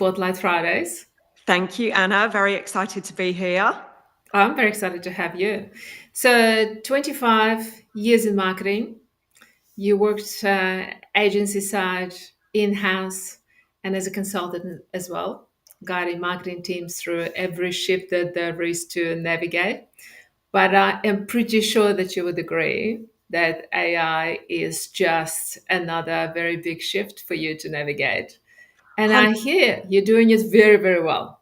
Spotlight Fridays. Thank you, Anna. Very excited to be here. I'm very excited to have you. So, 25 years in marketing. You worked agency side, in house, and as a consultant as well, guiding marketing teams through every shift that there is to navigate. But I am pretty sure that you would agree that AI is just another very big shift for you to navigate. And I hear you're doing it very, very well.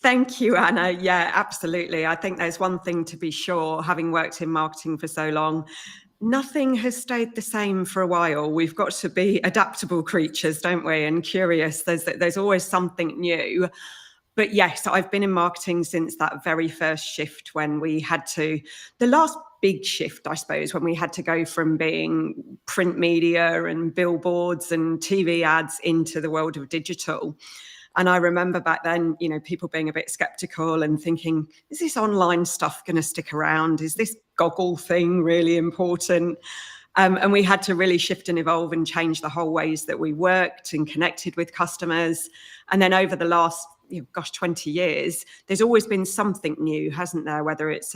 Thank you, Anna. Yeah, absolutely. I think there's one thing to be sure, having worked in marketing for so long, nothing has stayed the same for a while. We've got to be adaptable creatures, don't we? And curious. There's always something new. But yes, I've been in marketing since that very first shift when we had to, the last big shift, I suppose, when we had to go from being print media and billboards and TV ads into the world of digital. And I remember back then, people being a bit skeptical and thinking, is this online stuff going to stick around? Is this goggle thing really important? And we had to really shift and evolve and change the whole ways that we worked and connected with customers. And then over the last 20 years, there's always been something new, hasn't there? Whether it's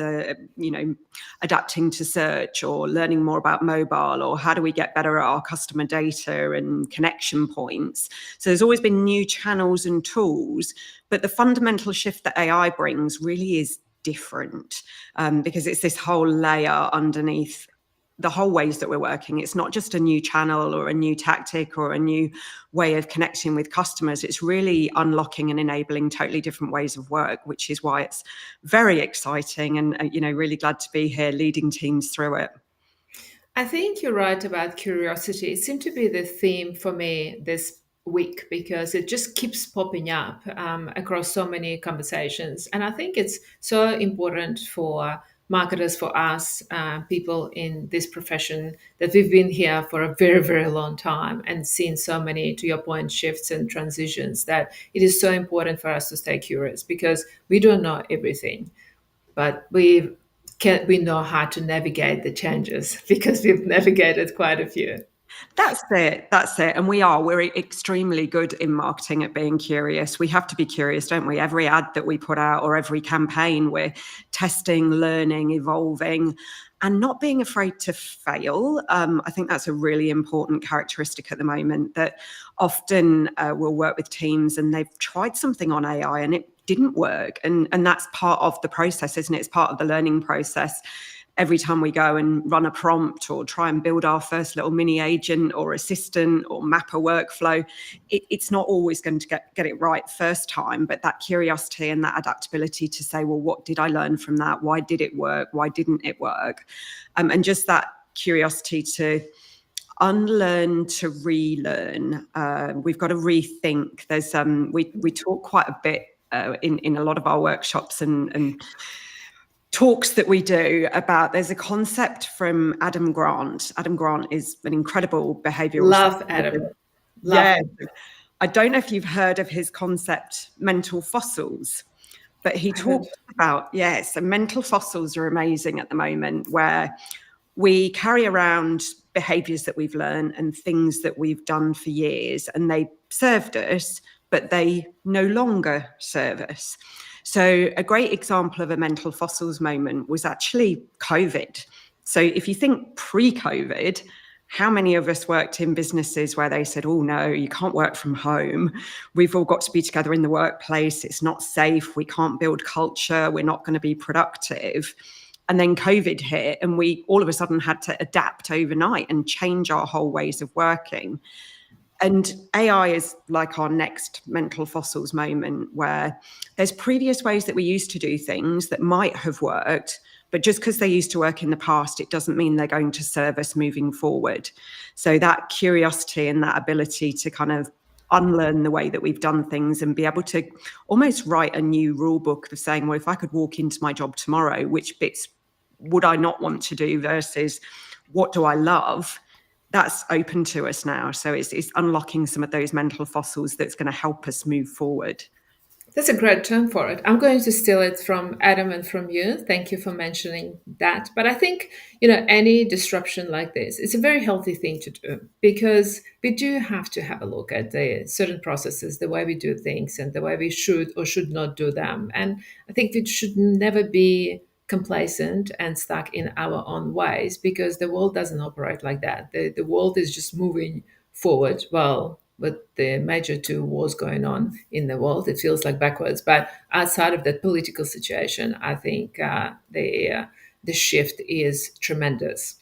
adapting to search or learning more about mobile, or how do we get better at our customer data and connection points. So there's always been new channels and tools, but the fundamental shift that AI brings really is different, because it's this whole layer underneath the whole ways that we're working. It's not just a new channel or a new tactic or a new way of connecting with customers. It's really unlocking and enabling totally different ways of work, which is why it's very exciting and, really glad to be here leading teams through it. I think you're right about curiosity. It seemed to be the theme for me this week because it just keeps popping up across so many conversations. And I think it's so important for marketers, for us, people in this profession, that we've been here for a very, very long time and seen so many, to your point, shifts and transitions, that it is so important for us to stay curious because we don't know everything, but we know how to navigate the changes because we've navigated quite a few. That's it. And we're extremely good in marketing at being curious. We have to be curious, don't we? Every ad that we put out or every campaign, we're testing, learning, evolving, and not being afraid to fail. I think that's a really important characteristic at the moment, that often we'll work with teams and they've tried something on AI and it didn't work. And that's part of the process, isn't it? It's part of the learning process. Every time we go and run a prompt or try and build our first little mini agent or assistant or map a workflow, it's not always going to get it right first time, but that curiosity and that adaptability to say, well, what did I learn from that? Why did it work? Why didn't it work? And just that curiosity to unlearn to relearn. We've got to rethink. There's we talk quite a bit in a lot of our workshops and talks that we do about, there's a concept from Adam Grant. Adam Grant is an incredible behavioral Love Adam. Yeah. I don't know if you've heard of his concept, mental fossils, but he talks about, so mental fossils are amazing at the moment, where we carry around behaviors that we've learned and things that we've done for years, and they served us, but they no longer serve us. So a great example of a mental fossils moment was actually COVID. So if you think pre-COVID, how many of us worked in businesses where they said, oh no, you can't work from home. We've all got to be together in the workplace. It's not safe. We can't build culture. We're not going to be productive. And then COVID hit and we all of a sudden had to adapt overnight and change our whole ways of working. And AI is like our next mental fossils moment, where there's previous ways that we used to do things that might have worked, but just because they used to work in the past, it doesn't mean they're going to serve us moving forward. So that curiosity and that ability to kind of unlearn the way that we've done things and be able to almost write a new rule book of saying, well, if I could walk into my job tomorrow, which bits would I not want to do versus what do I love? That's open to us now. So it's unlocking some of those mental fossils that's going to help us move forward. That's a great term for it. I'm going to steal it from Adam and from you. Thank you for mentioning that. But I think, any disruption like this, it's a very healthy thing to do because we do have to have a look at the certain processes, the way we do things and the way we should or should not do them. And I think we should never be complacent and stuck in our own ways because the world doesn't operate like that. The world is just moving forward. Well, with the major two wars going on in the world, it feels like backwards. But outside of that political situation, I think the shift is tremendous.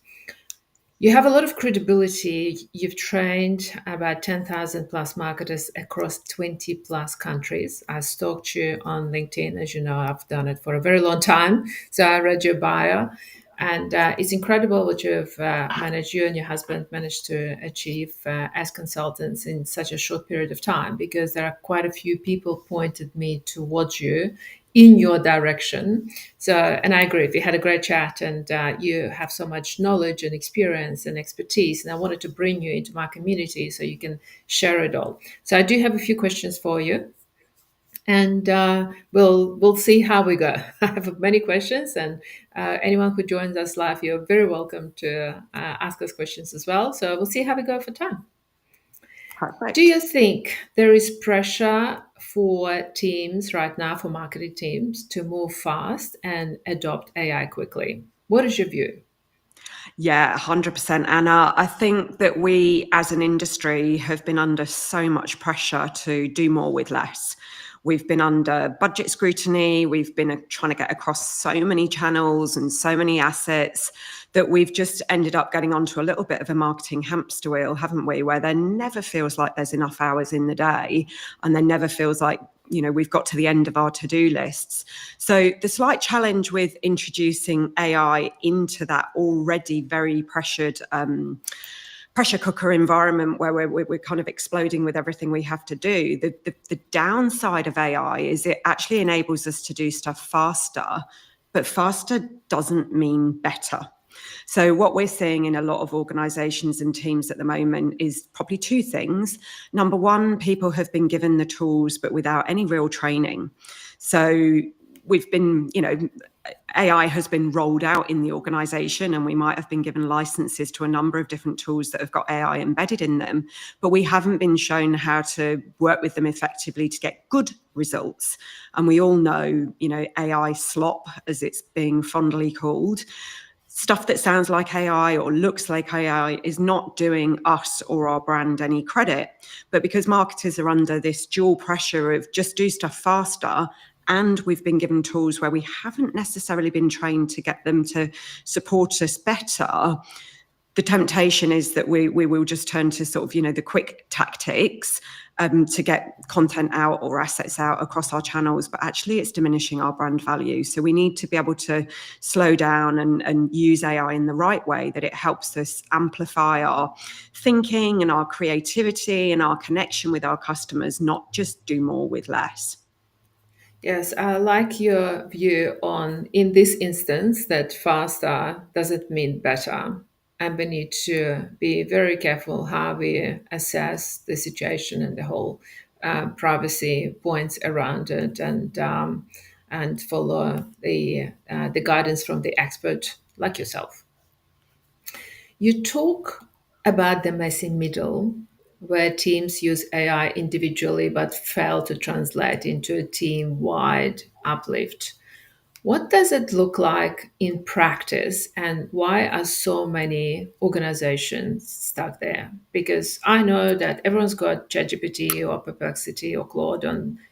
You have a lot of credibility. You've trained about 10,000 plus marketers across 20 plus countries. I stalked you on LinkedIn. As you know, I've done it for a very long time. So I read your bio. And it's incredible what you've managed, you and your husband managed to achieve as consultants in such a short period of time, because there are quite a few people pointed me towards you in your direction. So, and I agree, we had a great chat and you have so much knowledge and experience and expertise. And I wanted to bring you into my community so you can share it all. So I do have a few questions for you. And we'll see how we go. I have many questions, and anyone who joins us live, you're very welcome to ask us questions as well. So we'll see how we go for time. Do Perfect. you think there is pressure for teams right now, for marketing teams, to move fast and adopt AI quickly? What is your view? Yeah, 100%, Anna. I think that we as an industry have been under so much pressure to do more with less. We've been under budget scrutiny. We've been trying to get across so many channels and so many assets that we've just ended up getting onto a little bit of a marketing hamster wheel, haven't we? Where there never feels like there's enough hours in the day, and there never feels like, we've got to the end of our to-do lists. So the slight challenge with introducing AI into that already very pressured pressure cooker environment where we're kind of exploding with everything we have to do. The downside of AI is it actually enables us to do stuff faster, but faster doesn't mean better. So what we're seeing in a lot of organizations and teams at the moment is probably two things. Number one, people have been given the tools, but without any real training. So we've been, AI has been rolled out in the organization, and we might have been given licenses to a number of different tools that have got AI embedded in them, but we haven't been shown how to work with them effectively to get good results. And we all know, AI slop, as it's being fondly called, stuff that sounds like AI or looks like AI is not doing us or our brand any credit. But because marketers are under this dual pressure of just do stuff faster, and we've been given tools where we haven't necessarily been trained to get them to support us better, the temptation is that we will just turn to sort of, the quick tactics to get content out or assets out across our channels, but actually it's diminishing our brand value. So we need to be able to slow down and use AI in the right way, that it helps us amplify our thinking and our creativity and our connection with our customers, not just do more with less. Yes, I like your view on, in this instance, that faster doesn't mean better. And we need to be very careful how we assess the situation and the whole privacy points around it, and follow the guidance from the expert like yourself. You talk about the messy middle, where teams use AI individually but fail to translate into a team wide uplift. What does it look like in practice, and why are so many organizations stuck there? Because I know that everyone's got ChatGPT or Perplexity or Claude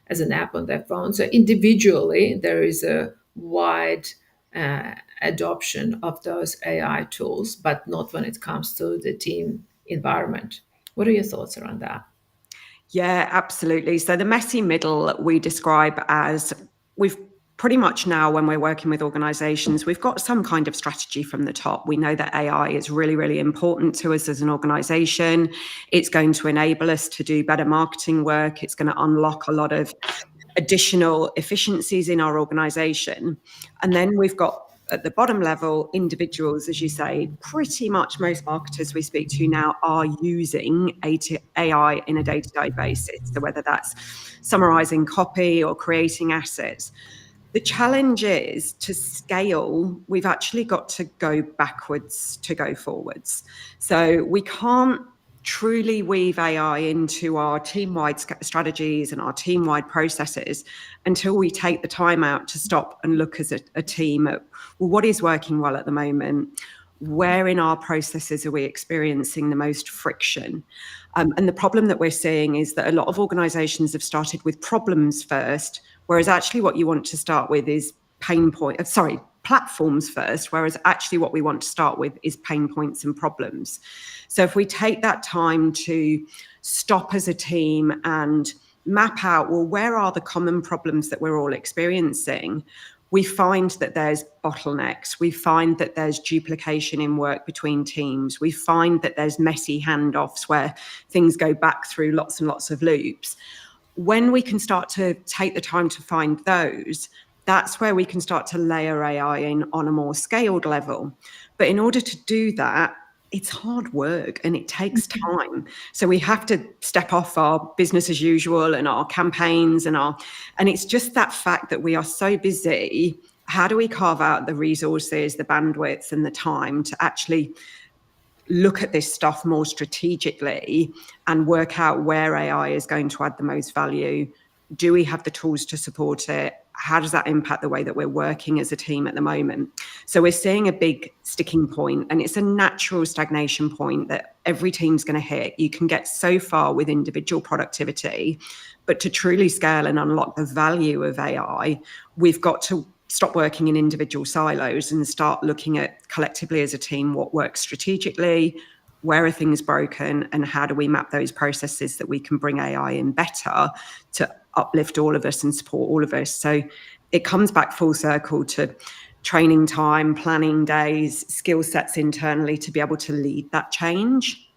as an app on their phone. So individually, there is a wide adoption of those AI tools, but not when it comes to the team environment. What are your thoughts around that? Yeah, absolutely. So the messy middle we describe as, we've pretty much now, when we're working with organizations, we've got some kind of strategy from the top. We know that AI is really, really important to us as an organization. It's going to enable us to do better marketing work. It's going to unlock a lot of additional efficiencies in our organization. And then we've got at the bottom level, individuals, as you say, pretty much most marketers we speak to now are using AI in a day-to-day basis. So whether that's summarizing copy or creating assets. The challenge is to scale, we've actually got to go backwards to go forwards. So we can't truly weave AI into our team-wide strategies and our team-wide processes until we take the time out to stop and look as a team at, well, what is working well at the moment? Where in our processes are we experiencing the most friction? And the problem that we're seeing is that a lot of organizations have started with problems first, whereas actually what you want to start with is platforms first, whereas actually what we want to start with is pain points and problems. So if we take that time to stop as a team and map out, well, where are the common problems that we're all experiencing? We find that there's bottlenecks. We find that there's duplication in work between teams. We find that there's messy handoffs where things go back through lots and lots of loops. When we can start to take the time to find those, that's where we can start to layer AI in on a more scaled level. But in order to do that, it's hard work and it takes time. So we have to step off our business as usual and our campaigns and it's just that fact that we are so busy. How do we carve out the resources, the bandwidth, and the time to actually look at this stuff more strategically and work out where AI is going to add the most value? Do we have the tools to support it? How does that impact the way that we're working as a team at the moment? So we're seeing a big sticking point, and it's a natural stagnation point that every team's going to hit. You can get so far with individual productivity, but to truly scale and unlock the value of AI, we've got to stop working in individual silos and start looking at collectively as a team what works strategically, where are things broken, and how do we map those processes that we can bring AI in better to uplift all of us and support all of us. So it comes back full circle to training time, planning days, skill sets internally to be able to lead that change.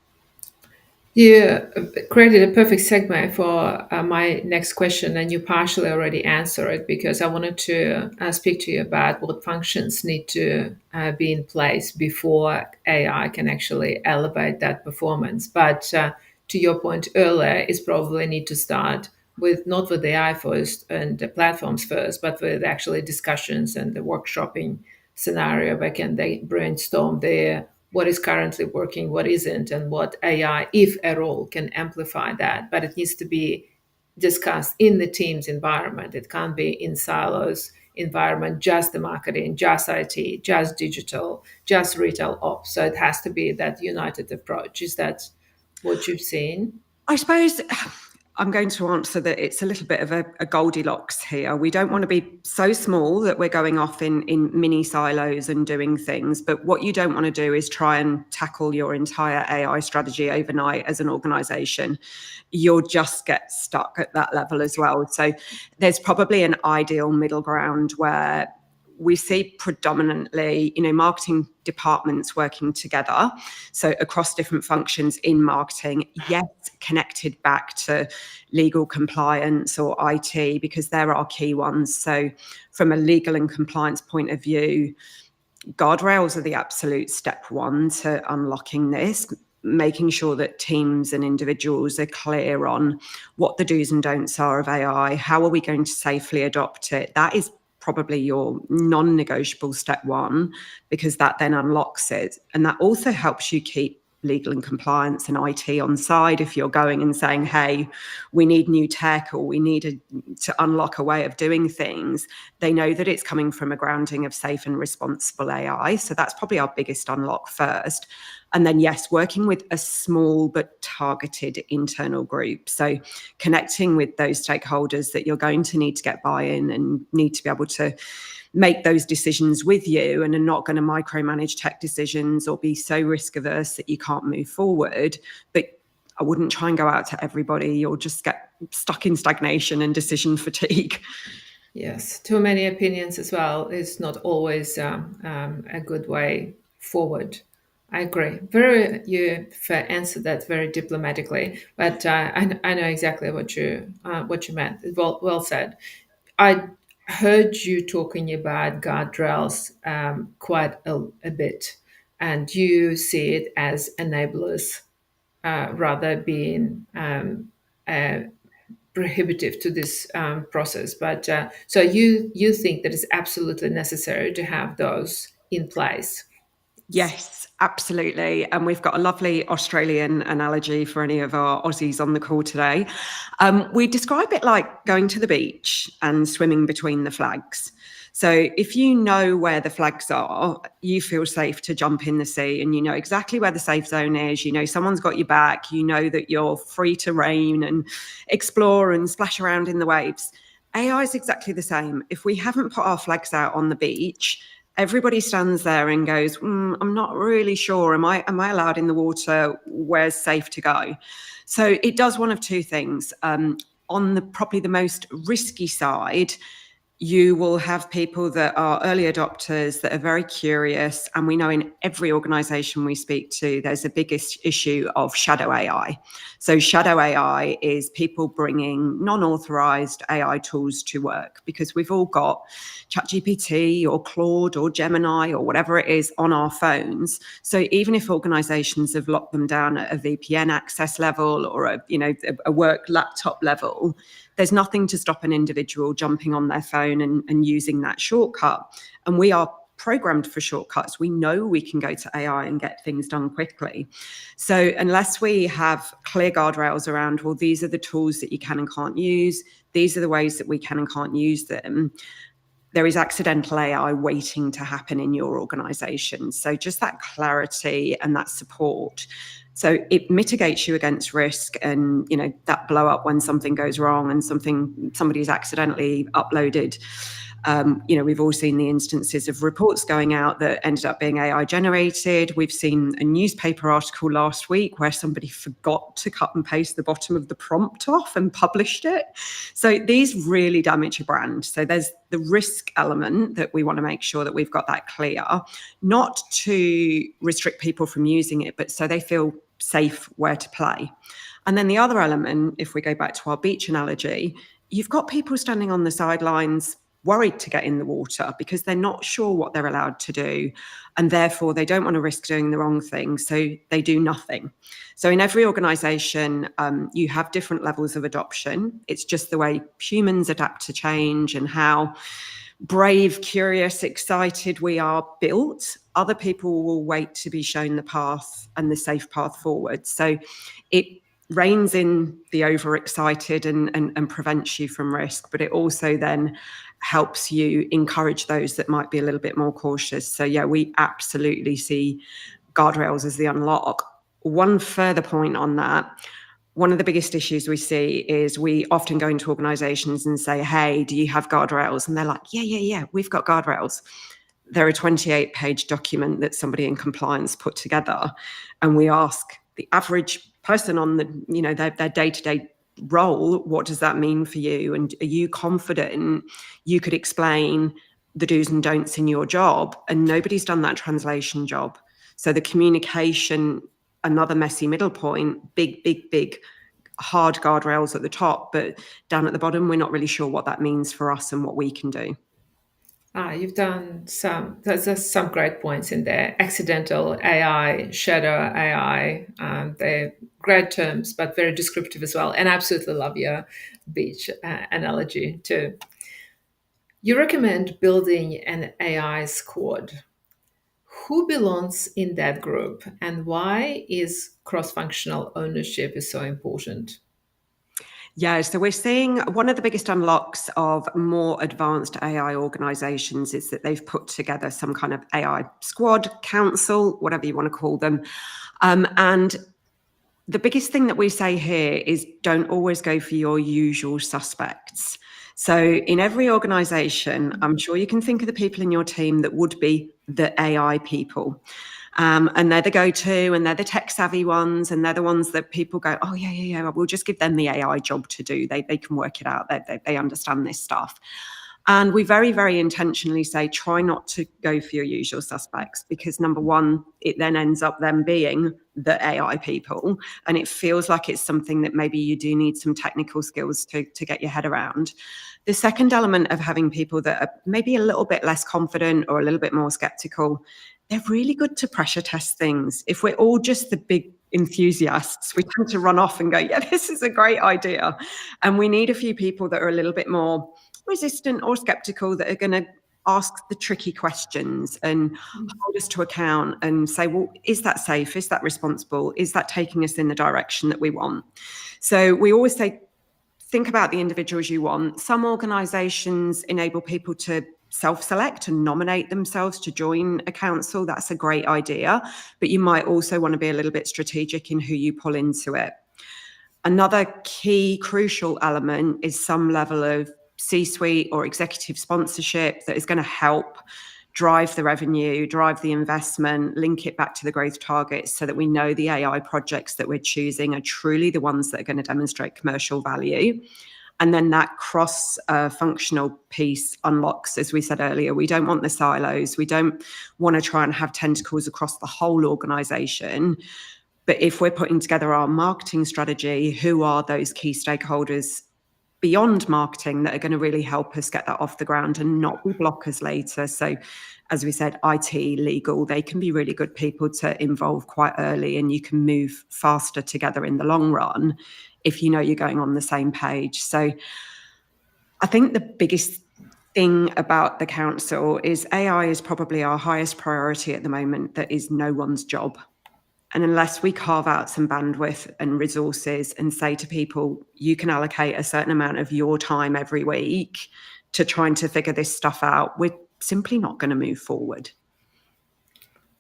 You created a perfect segue for my next question, and you partially already answered it because I wanted to speak to you about what functions need to be in place before AI can actually elevate that performance. But to your point earlier, is probably need to start with not with AI first and the platforms first, but with actually discussions and the workshopping scenario where can they brainstorm their what is currently working, what isn't, and what AI, if at all, can amplify that. But it needs to be discussed in the team's environment. It can't be in silos environment, just the marketing, just IT, just digital, just retail ops. So it has to be that united approach. Is that what you've seen? I suppose I'm going to answer that it's a little bit of a Goldilocks here. We don't want to be so small that we're going off in mini silos and doing things. But what you don't want to do is try and tackle your entire AI strategy overnight as an organization. You'll just get stuck at that level as well. So there's probably an ideal middle ground where we see predominantly, marketing departments working together. So across different functions in marketing, yes, connected back to legal compliance or IT, because there are key ones. So from a legal and compliance point of view, guardrails are the absolute step one to unlocking this, making sure that teams and individuals are clear on what the do's and don'ts are of AI. How are we going to safely adopt it? That is probably your non-negotiable step one, because that then unlocks it. And that also helps you keep legal and compliance and IT on side. If you're going and saying, hey, we need new tech or we need to unlock a way of doing things, they know that it's coming from a grounding of safe and responsible AI. So that's probably our biggest unlock first. And then, yes, working with a small but targeted internal group. So connecting with those stakeholders that you're going to need to get buy-in and need to be able to make those decisions with you and are not going to micromanage tech decisions or be so risk averse that you can't move forward. But I wouldn't try and go out to everybody. You'll just get stuck in stagnation and decision fatigue. Yes, too many opinions as well is not always a good way forward. I agree. You've answered that very diplomatically, but I know exactly what you meant. Well said. I heard you talking about guardrails quite a bit, and you see it as enablers rather being uh, prohibitive to this process. But so you think that it's absolutely necessary to have those in place. Yes, absolutely. And we've got a lovely Australian analogy for any of our Aussies on the call today. We describe it like going to the beach and swimming between the flags. So if you know where the flags are, you feel safe to jump in the sea and you know exactly where the safe zone is. You know someone's got your back. You know that you're free to roam and explore and splash around in the waves. AI is exactly the same. If we haven't put our flags out on the beach, everybody stands there and goes, I'm not really sure. Am I allowed in the water? Where's safe to go? So it does one of two things. On the probably the most risky side, you will have people that are early adopters that are very curious. And we know in every organization we speak to, there's a biggest issue of shadow AI. So shadow AI is people bringing non-authorized AI tools to work because we've all got ChatGPT or Claude or Gemini or whatever it is on our phones. So even if organizations have locked them down at a VPN access level or a work laptop level, there's nothing to stop an individual jumping on their phone and using that shortcut. And we are programmed for shortcuts. We know we can go to AI and get things done quickly. So unless we have clear guardrails around, well, these are the tools that you can and can't use, these are the ways that we can and can't use them, there is accidental AI waiting to happen in your organization. So just that clarity and that support. So it mitigates you against risk and, that blow up when something goes wrong and somebody's accidentally uploaded. We've all seen the instances of reports going out that ended up being AI generated. We've seen a newspaper article last week where somebody forgot to cut and paste the bottom of the prompt off and published it. So these really damage a brand. So there's the risk element that we want to make sure that we've got that clear, not to restrict people from using it, but so they feel safe where to play. And then the other element, if we go back to our beach analogy, you've got people standing on the sidelines worried to get in the water because they're not sure what they're allowed to do. And therefore, they don't want to risk doing the wrong thing. So they do nothing. So in every organization, you have different levels of adoption. It's just the way humans adapt to change and how brave, curious, excited we are built. Other people will wait to be shown the path and the safe path forward. So it reins in the overexcited and prevents you from risk, but it also then helps you encourage those that might be a little bit more cautious. So yeah, we absolutely see guardrails as the unlock. One further point on that, one of the biggest issues we see is we often go into organizations and say, hey, do you have guardrails? And they're like, yeah, we've got guardrails. They're a 28-page document that somebody in compliance put together. And we ask the average person on their day-to-day role, what does that mean for you? And are you confident you could explain the do's and don'ts in your job? And nobody's done that translation job. So the communication, another messy middle point, big hard guardrails at the top, but down at the bottom, we're not really sure what that means for us and what we can do. You've done there's some great points in there. Accidental AI, shadow AI, they're great terms, but very descriptive as well. And I absolutely love your beach analogy too. You recommend building an AI squad. Who belongs in that group and why is cross-functional ownership is so important? Yeah, so we're seeing one of the biggest unlocks of more advanced AI organizations is that they've put together some kind of AI squad, council, whatever you want to call them. And the biggest thing that we say here is don't always go for your usual suspects. So in every organization, I'm sure you can think of the people in your team that would be the AI people. And they're the go-to and they're the tech savvy ones. And they're the ones that people go, oh, yeah, we'll just give them the AI job to do. They can work it out. They understand this stuff. And we very, very intentionally say, try not to go for your usual suspects, because number one, it then ends up them being the AI people. And it feels like it's something that maybe you do need some technical skills to get your head around. The second element of having people that are maybe a little bit less confident or a little bit more skeptical, they're really good to pressure test things. If we're all just the big enthusiasts, we tend to run off and go, yeah, this is a great idea. And we need a few people that are a little bit more resistant or skeptical, that are going to ask the tricky questions and hold us to account and say, well, is that safe? Is that responsible? Is that taking us in the direction that we want? So we always say, think about the individuals you want. Some organizations enable people to self-select and nominate themselves to join a council. That's a great idea, but you might also want to be a little bit strategic in who you pull into it. Another key crucial element is some level of C-suite or executive sponsorship that is going to help drive the revenue, drive the investment, link it back to the growth targets, so that we know the AI projects that we're choosing are truly the ones that are going to demonstrate commercial value. And then that cross-functional piece unlocks, as we said earlier, we don't want the silos. We don't want to try and have tentacles across the whole organization. But if we're putting together our marketing strategy, who are those key stakeholders beyond marketing that are going to really help us get that off the ground and not be blockers later? So, as we said, IT, legal, they can be really good people to involve quite early, and you can move faster together in the long run if you know you're going on the same page. So I think the biggest thing about the council is AI is probably our highest priority at the moment. That is no one's job. And unless we carve out some bandwidth and resources and say to people, you can allocate a certain amount of your time every week to trying to figure this stuff out, we're simply not going to move forward.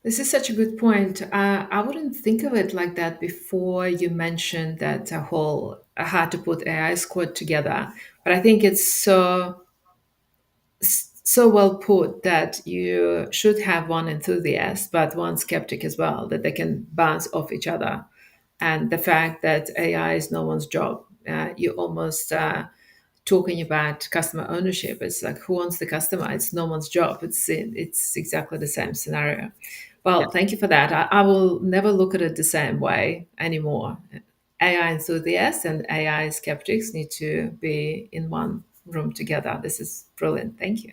This is such a good point. I wouldn't think of it like that before you mentioned that whole how to put AI squad together. But I think it's so well put that you should have one enthusiast, but one skeptic as well, that they can bounce off each other. And the fact that AI is no one's job, you almost talking about customer ownership. It's like, who owns the customer? It's no one's job. It's exactly the same scenario. Yeah. Well, thank you for that. I will never look at it the same way anymore. AI enthusiasts and AI skeptics need to be in one room together. This is brilliant. Thank you.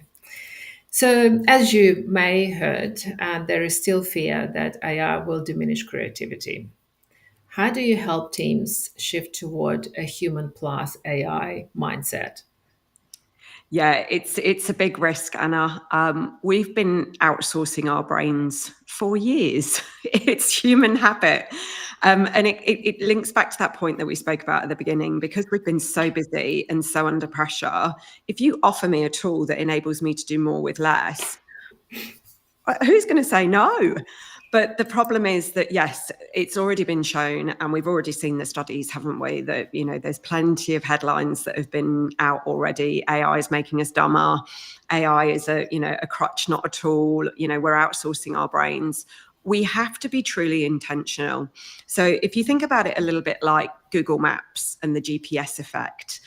So, as you may heard, there is still fear that AI will diminish creativity. How do you help teams shift toward a human plus AI mindset? Yeah, it's a big risk, Anna. We've been outsourcing our brains for years. It's human habit. And it links back to that point that we spoke about at the beginning. Because we've been so busy and so under pressure, if you offer me a tool that enables me to do more with less, who's going to say no? But the problem is that, yes, it's already been shown, and we've already seen the studies, haven't we, that, there's plenty of headlines that have been out already. AI is making us dumber. AI is a crutch, not a tool. We're outsourcing our brains. We have to be truly intentional. So if you think about it a little bit like Google Maps and the GPS effect,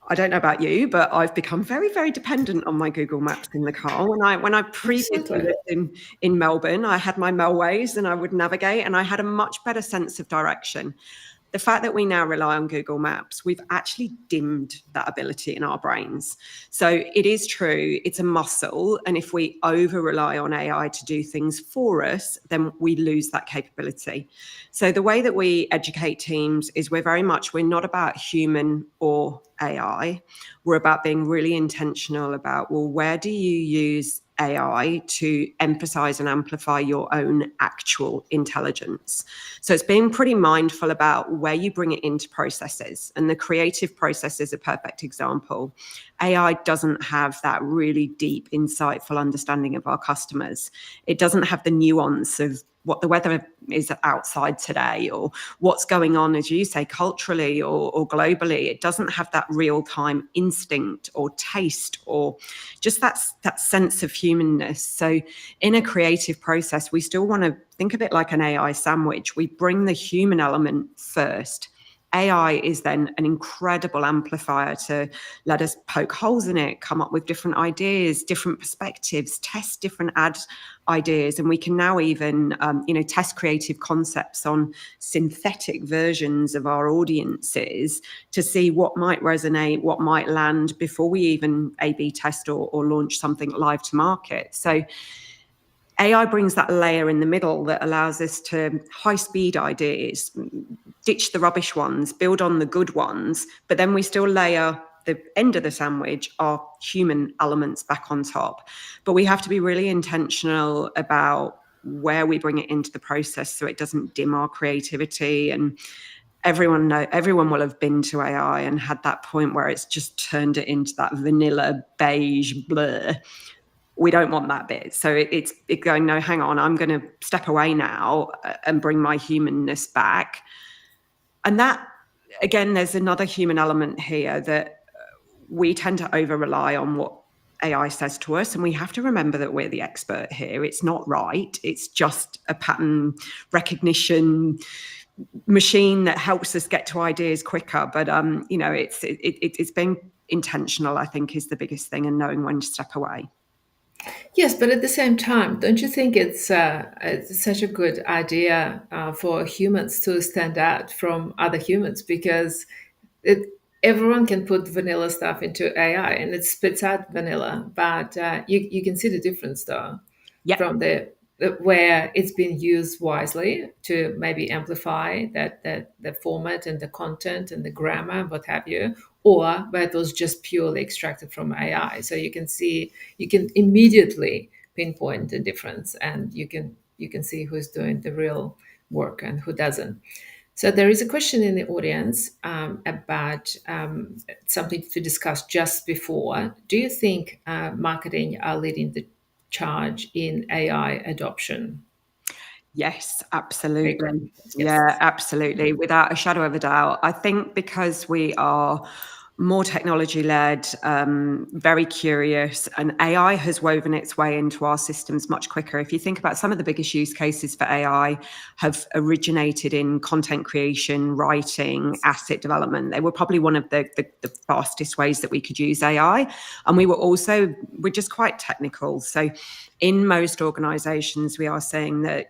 I don't know about you, but I've become very, very dependent on my Google Maps in the car. When I previously Absolutely. lived in Melbourne, I had my Melways and I would navigate, and I had a much better sense of direction. The fact that we now rely on Google Maps, we've actually dimmed that ability in our brains. So it is true, it's a muscle. And if we over rely on AI to do things for us, then we lose that capability. So the way that we educate teams is we're not about human or AI. We're about being really intentional about, well, where do you use AI to emphasize and amplify your own actual intelligence? So it's being pretty mindful about where you bring it into processes. And the creative process is a perfect example. AI doesn't have that really deep, insightful understanding of our customers. It doesn't have the nuance of what the weather is outside today, or what's going on, as you say, culturally or globally. It doesn't have that real-time instinct or taste or just that sense of humanness. So in a creative process, we still want to think of it like an AI sandwich. We bring the human element first, AI is then an incredible amplifier to let us poke holes in it, come up with different ideas, different perspectives, test different ad ideas, and we can now even, test creative concepts on synthetic versions of our audiences to see what might resonate, what might land before we even A/B test or launch something live to market. So AI brings that layer in the middle that allows us to high speed ideas, ditch the rubbish ones, build on the good ones, but then we still layer the end of the sandwich, our human elements back on top. But we have to be really intentional about where we bring it into the process so it doesn't dim our creativity. And everyone will have been to AI and had that point where it's just turned it into that vanilla beige blur. We don't want that bit. So it's going, no, hang on, I'm going to step away now and bring my humanness back. And that, again, there's another human element here that we tend to over rely on what AI says to us. And we have to remember that we're the expert here. It's not right. It's just a pattern recognition machine that helps us get to ideas quicker. But, it's being intentional, I think, is the biggest thing, and knowing when to step away. Yes, but at the same time, don't you think it's such a good idea for humans to stand out from other humans? Because it, everyone can put vanilla stuff into AI and it spits out vanilla, but you can see the difference though Yep. from the where it's been used wisely to maybe amplify that the format and the content and the grammar, what have you, or where it was just purely extracted from AI. So you can immediately pinpoint the difference, and you can see who's doing the real work and who doesn't. So there is a question in the audience about something to discuss just before. Do you think marketing are leading the charge in AI adoption? Yes, Very good. absolutely. Yes. Yeah, absolutely. Without a shadow of a doubt. I think because we are more technology led, very curious, and AI has woven its way into our systems much quicker. If you think about some of the biggest use cases for AI have originated in content creation, writing, asset development. They were probably one of the fastest ways that we could use AI. And we're just quite technical. So in most organizations, we are saying that,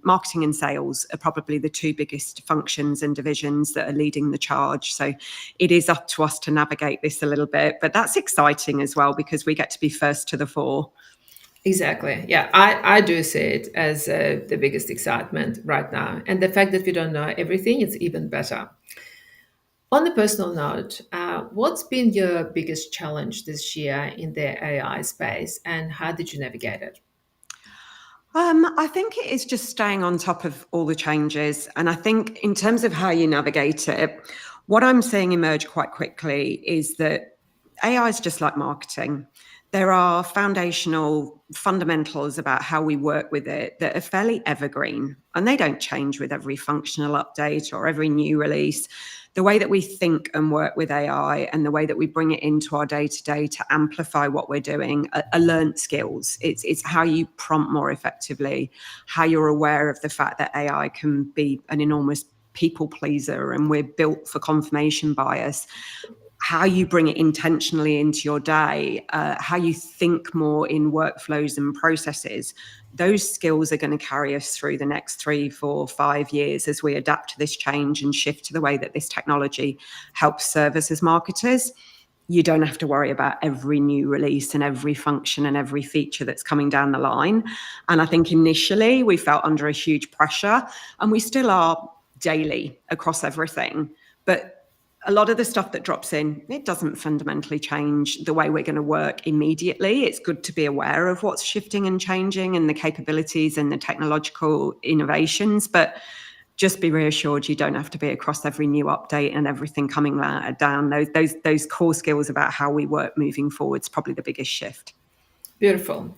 marketing and sales are probably the two biggest functions and divisions that are leading the charge. So it is up to us to navigate this a little bit, but that's exciting as well because we get to be first to the fore. Exactly. Yeah, I do see it as the biggest excitement right now. And the fact that we don't know everything is even better. On a personal note, what's been your biggest challenge this year in the AI space and how did you navigate it? I think it is just staying on top of all the changes. And I think in terms of how you navigate it, what I'm seeing emerge quite quickly is that AI is just like marketing. There are foundational fundamentals about how we work with it that are fairly evergreen, and they don't change with every functional update or every new release. The way that we think and work with AI and the way that we bring it into our day to day to amplify what we're doing are learned skills. It's how you prompt more effectively, how you're aware of the fact that AI can be an enormous people pleaser and we're built for confirmation bias, how you bring it intentionally into your day, how you think more in workflows and processes. Those skills are going to carry us through the next 3, 4, 5 years as we adapt to this change and shift to the way that this technology helps serve us as marketers. You don't have to worry about every new release and every function and every feature that's coming down the line. And I think initially we felt under a huge pressure, and we still are daily across everything. But a lot of the stuff that drops in, it doesn't fundamentally change the way we're going to work immediately. It's good to be aware of what's shifting and changing and the capabilities and the technological innovations, but just be reassured you don't have to be across every new update and everything coming down. Those core skills about how we work moving forward is probably the biggest shift. Beautiful.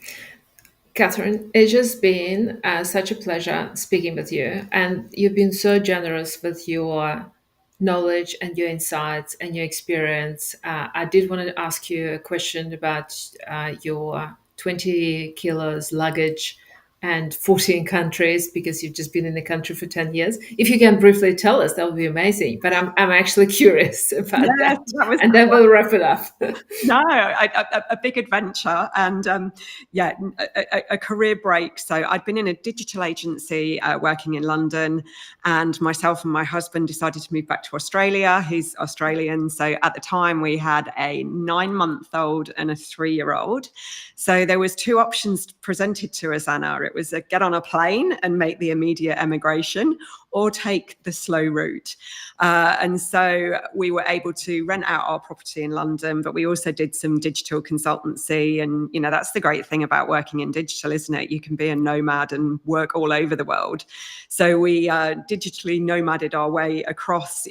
Catherine, it's just been such a pleasure speaking with you. And you've been so generous with your knowledge and your insights and your experience. I did want to ask you a question about your 20 kilos luggage and 14 countries because you've just been in the country for 10 years. If you can briefly tell us, that would be amazing. But I'm actually curious about Yes, that. that was And then we'll wrap it up. no, a big adventure and yeah, a career break. So I'd been in a digital agency working in London, and myself and my husband decided to move back to Australia. He's Australian. So at the time we had a 9-month-old and a 3-year-old. So there was two options presented to us, Anna. It was get on a plane and make the immediate emigration, or take the slow route. And so we were able to rent out our property in London, but we also did some digital consultancy. And, you know, that's the great thing about working in digital, isn't it? You can be a nomad and work all over the world. So we digitally nomaded our way across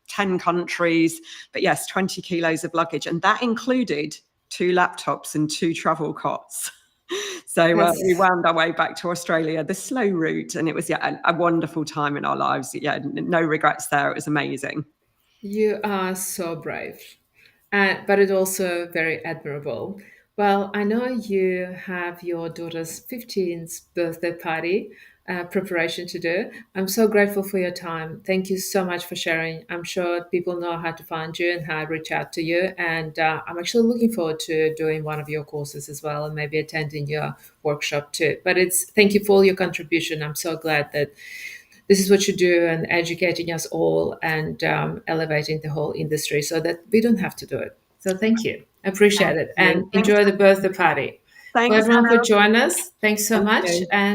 10 countries, but yes, 20 kilos of luggage. And that included 2 laptops and 2 travel cots. So we That's wound our way back to Australia, the slow route, and it was a wonderful time in our lives. Yeah, no regrets there. It was amazing. You are so brave, but it's also very admirable. Well, I know you have your daughter's 15th birthday party preparation to do. I'm so grateful for your time. Thank you so much for sharing. I'm sure people know how to find you and how to reach out to you. And I'm actually looking forward to doing one of your courses as well and maybe attending your workshop too. But it's thank you for all your contribution. I'm so glad that this is what you do and educating us all and elevating the whole industry so that we don't have to do it. So thank you. I appreciate Thank it you. and enjoy the birthday party. For Thanks, everyone Hannah. who joined us, thanks so Thank much. you. And